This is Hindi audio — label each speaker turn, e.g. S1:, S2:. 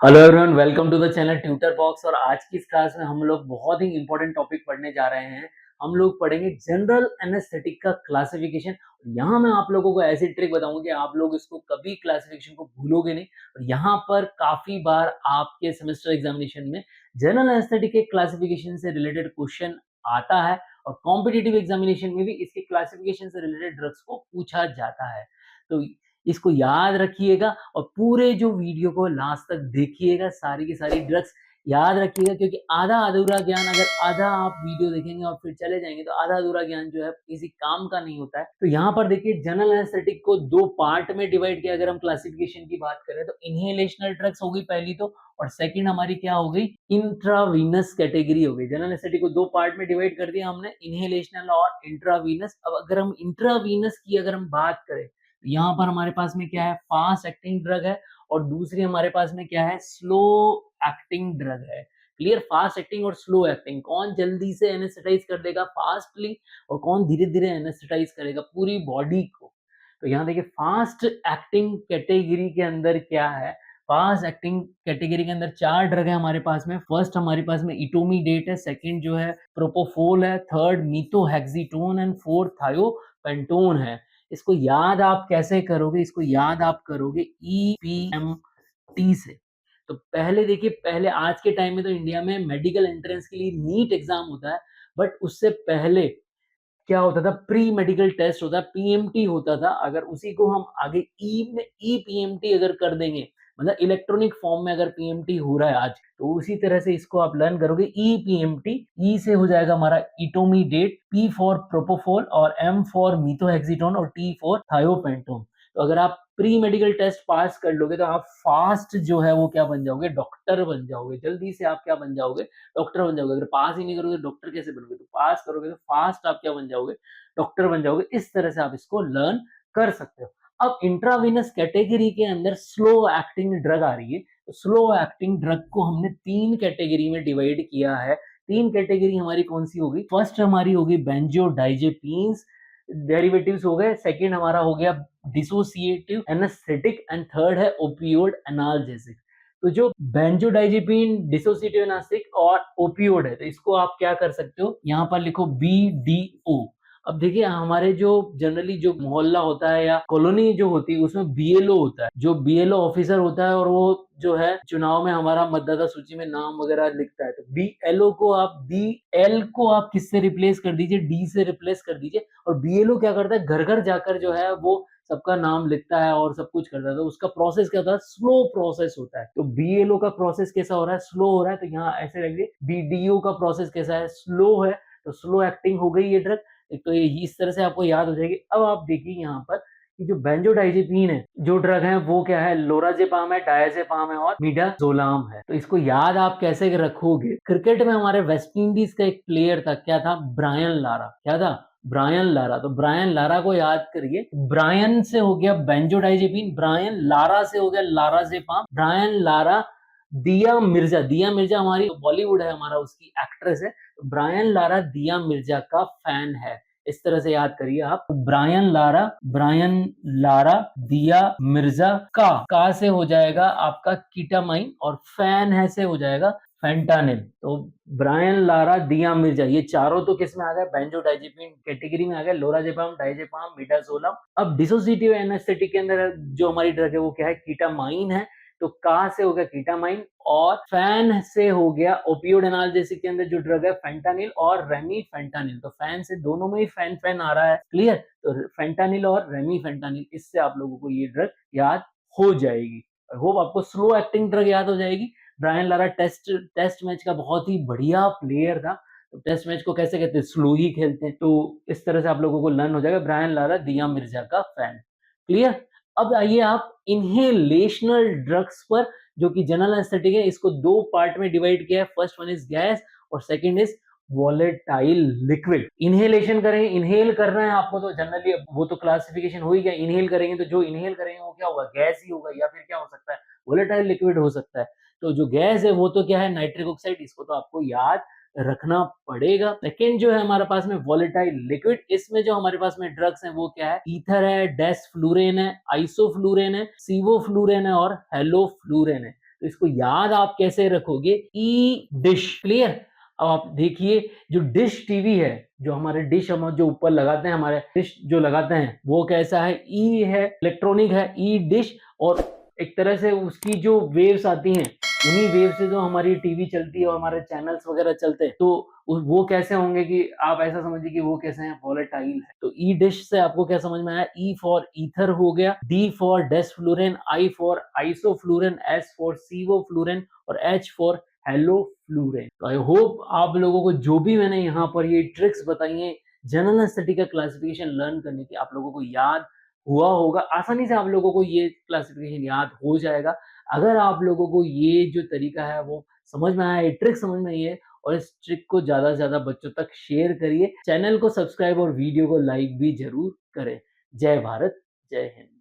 S1: Hello everyone, welcome to the channel tutor box. और आज की इस क्लास में हम लोग बहुत ही इंपॉर्टेंट टॉपिक पढ़ने जा रहे हैं। हम लोग पढ़ेंगे जनरल एनेस्थेटिक का क्लासिफिकेशन। यहाँ मैं आप लोगों को ऐसी ट्रिक बताऊंगा कि आप लोग इसको कभी क्लासिफिकेशन को भूलोगे नहीं। और यहाँ पर काफी बार आपके सेमेस्टर एग्जामिनेशन में जनरल एनेस्थेटिक के क्लासिफिकेशन से रिलेटेड क्वेश्चन आता है और कॉम्पिटिटिव एग्जामिनेशन में भी इसके क्लासिफिकेशन से रिलेटेड ड्रग्स को पूछा जाता है। तो इसको याद रखिएगा और पूरे जो वीडियो को लास्ट तक देखिएगा, सारी की सारी ड्रग्स याद रखिएगा, क्योंकि आधा अधूरा ज्ञान, अगर आधा आप वीडियो देखेंगे और फिर चले जाएंगे तो आधा अधूरा ज्ञान जो है किसी काम का नहीं होता है। तो यहाँ पर देखिए, जनरल एनेस्थेटिक को दो पार्ट में डिवाइड किया। अगर हम क्लासिफिकेशन की बात करें तो इनहेलेशनल ड्रग्स हो गई पहली तो, और सेकंड हमारी क्या हो गई, इंट्रावीनस कैटेगरी हो गई। जनरल एनेस्थेटिक को दो पार्ट में डिवाइड कर दिया हमने, इनहेलेशनल और इंट्रावीनस। अब अगर हम इंट्रावीनस की अगर हम बात करें, यहाँ पर हमारे पास में क्या है, फास्ट एक्टिंग ड्रग है, और दूसरी हमारे पास में क्या है, स्लो एक्टिंग ड्रग है। क्लियर? फास्ट एक्टिंग और स्लो एक्टिंग, कौन जल्दी से एनेस्थेटाइज कर देगा फास्टली और कौन धीरे धीरे एनेस्थेटाइज करेगा पूरी बॉडी को। तो यहाँ देखिए, फास्ट एक्टिंग कैटेगरी के अंदर क्या है, फास्ट एक्टिंग कैटेगरी के अंदर चार ड्रग है हमारे पास में। फर्स्ट हमारे पास में इटोमीडेट है, सेकंड जो है प्रोपोफोल है, थर्ड मीथोहेक्सीटोन एंड फोर्थ थायोपेंटोन है। इसको याद आप कैसे करोगे, इसको याद आप करोगे ईपीएमटी से। तो पहले देखिए, पहले आज के टाइम में तो इंडिया में मेडिकल एंट्रेंस के लिए नीट एग्जाम होता है, बट उससे पहले क्या होता था, प्री मेडिकल टेस्ट होता है, पीएमटी होता था। अगर उसी को हम आगे ई में ई पीएमटी अगर कर देंगे, मतलब इलेक्ट्रॉनिक फॉर्म में अगर पीएमटी हो रहा है आज, तो उसी तरह से इसको आप लर्न करोगे ई पीएमटी। ई से हो जाएगा हमारा इटोमीडेट, पी फॉर प्रोपोफोल और एम फॉर मीथोहेक्सीटोन और टी फॉर थायोपेंटोन। तो अगर आप प्री मेडिकल टेस्ट पास कर लोगे तो आप फास्ट जो है वो क्या बन जाओगे, डॉक्टर बन जाओगे। जल्दी से आप क्या बन जाओगे, डॉक्टर बन जाओगे। अगर पास ही नहीं करोगे तो डॉक्टर कैसे बनोगे, तो पास करोगे तो फास्ट आप क्या बन जाओगे, डॉक्टर बन जाओगे। इस तरह से आप इसको लर्न कर सकते हो। अब इंट्रावीनस कैटेगरी के अंदर स्लो एक्टिंग ड्रग आ रही है। तो स्लो एक्टिंग ड्रग को हमने तीन कैटेगरी में डिवाइड किया है। तीन कैटेगरी हमारी कौन सी होगी, फर्स्ट हमारी होगी बेंजोडाइजेपीन्स, डेरिवेटिव्स हो गए, सेकंड हमारा हो गया डिसोसिएटिव एनेस्थेटिक, एंड थर्ड है ओपियोड एनाल्जेसिक। तो जो बेंजोडाइजेपिन, डिसोसिएटिव एनास्थेटिक और ओपियोड है, तो इसको आप क्या कर सकते हो, यहाँ पर लिखो बीडीओ। अब देखिए, हमारे जो जनरली जो मोहल्ला होता है या कॉलोनी जो होती है, उसमें बीएलओ होता है, जो बीएलओ ऑफिसर होता है, और वो जो है चुनाव में हमारा मतदाता सूची में नाम वगैरह लिखता है। तो बीएलओ को आप, बीएल को आप किससे रिप्लेस कर दीजिए, डी से रिप्लेस कर दीजिए। और बीएलओ क्या करता है, घर घर जाकर जो है वो सबका नाम लिखता है और सब कुछ करता है। तो उसका प्रोसेस क्या होता है, स्लो प्रोसेस होता है। तो बीएलओ का प्रोसेस कैसा हो रहा है, स्लो हो रहा है। तो यहाँ ऐसे लगे, बीडीओ का प्रोसेस कैसा है, स्लो है। तो स्लो एक्टिंग हो गई ये ड्रग। एक तो ये इस तरह से आपको याद हो जाएगी। अब आप देखिए यहाँ पर कि जो बेंजोडाइजेपीन है, जो ड्रग है वो क्या है, लोराजेपाम है, डायजेपाम है और मिडाजोलाम है। तो इसको याद आप कैसे रखोगे, क्रिकेट में हमारे वेस्ट इंडीज का एक प्लेयर था, क्या था, ब्रायन लारा। क्या था, ब्रायन लारा। तो ब्रायन लारा को याद करिए। ब्रायन से हो गया बेंजोडाइजेपिन, ब्रायन लारा से हो गया लाराजेपाम, ब्रायन लारा। दिया मिर्जा, दिया मिर्जा हमारी बॉलीवुड है, हमारा उसकी एक्ट्रेस है। तो ब्रायन लारा दिया मिर्जा का फैन है। इस तरह से याद करिए आप, ब्रायन लारा, ब्रायन लारा दिया मिर्जा का से हो जाएगा आपका कीटामाइन, और फैन है से हो जाएगा फेंटानिल। तो ब्रायन लारा दिया मिर्जा, ये चारों तो किस में आ गए, बेंजोडाइजेपिन कैटेगरी में आ गए, लोराजेपाम, डायजेपाम, मिडाजोलम। अब डिसोसिएटिव एनेस्थेटिक के अंदर जो हमारी ड्रग है वो क्या है, कीटामाइन है। तो का से हो गया कीटामाइन, और फैन से हो गया ओपियोड एनाल्जेसिक के अंदर जो ड्रग है फेंटानिल और रेमी फेंटानिल। तो फैन से दोनों में ही फैन फैन आ रहा है। क्लियर? तो फेंटानिल और रेमी फेंटानिल, इससे आप लोगों को ये ड्रग याद हो जाएगी। आई होप आपको स्लो एक्टिंग ड्रग याद हो जाएगी। ब्रायन लारा टेस्ट मैच का बहुत ही बढ़िया प्लेयर था। तो टेस्ट मैच को कैसे कहते हैं, स्लो ही खेलते हैं। तो इस तरह से आप लोगों को लर्न हो जाएगा, ब्रायन लारा दिया मिर्जा का फैन। क्लियर? अब आइए आप इनहेलेशनल ड्रग्स पर, जो कि जनरल एनेस्थेटिक है। इसको दो पार्ट में डिवाइड किया है, फर्स्ट वन इज गैस और second is volatile liquid. Inhalation करेंगे, इनहेल करना है आपको, तो जनरली वो तो क्लासिफिकेशन हो ही गया। इनहेल करेंगे तो जो इनहेल करेंगे वो क्या होगा, गैस ही होगा, या फिर क्या हो सकता है, वॉलेटाइल लिक्विड हो सकता है। तो जो गैस है वो तो क्या है, नाइट्रिक ऑक्साइड। इसको तो आपको याद रखना पड़ेगा। सेकेंड जो है हमारे पास में वॉलेटाइल लिक्विड, इसमें जो हमारे पास में ड्रग्स हैं वो क्या है, ईथर है, डेस्फ्लूरेन है, आइसोफ्लूरेन है, सीवोफ्लूरेन है और हेलोफ्लूरेन है। तो इसको याद आप कैसे रखोगे? ई डिश, क्लियर? अब आप देखिए जो डिश टीवी है, जो हमारे डिश हम जो ऊपर लगाते हैं, हमारे डिश जो लगाते हैं, वो कैसा है? ई है, इलेक्ट्रॉनिक है, ई डिश। और एक तरह से उसकी जो वेव्स आती हैं, उन्हीं वेव से जो हमारी टीवी चलती है और हमारे चैनल्स वगैरह चलते हैं, तो वो कैसे होंगे कि आप ऐसा समझिए कि वो कैसे हैं? वोलेटाइल है। तो ई डिश से आपको क्या समझ में आया? ई फॉर ईथर हो गया, D for desflurane, I for isoflurane, S for sevoflurane और एच फॉर हेलोफ्लुरेन। तो आई होप आप लोगों को जो भी मैंने यहाँ पर ये ट्रिक्स बताई हैं जनरल एनेस्थेटिक का क्लासिफिकेशन लर्न करने की, आप लोगों को याद हुआ होगा। आसानी से आप लोगों को ये क्लासिफिकेशन याद हो जाएगा। अगर आप लोगों को ये जो तरीका है वो समझ में आया, ये ट्रिक समझ में आई है, और इस ट्रिक को ज़्यादा से ज़्यादा बच्चों तक शेयर करिए। चैनल को सब्सक्राइब और वीडियो को लाइक भी ज़रूर करें। जय भारत, जय हिंद।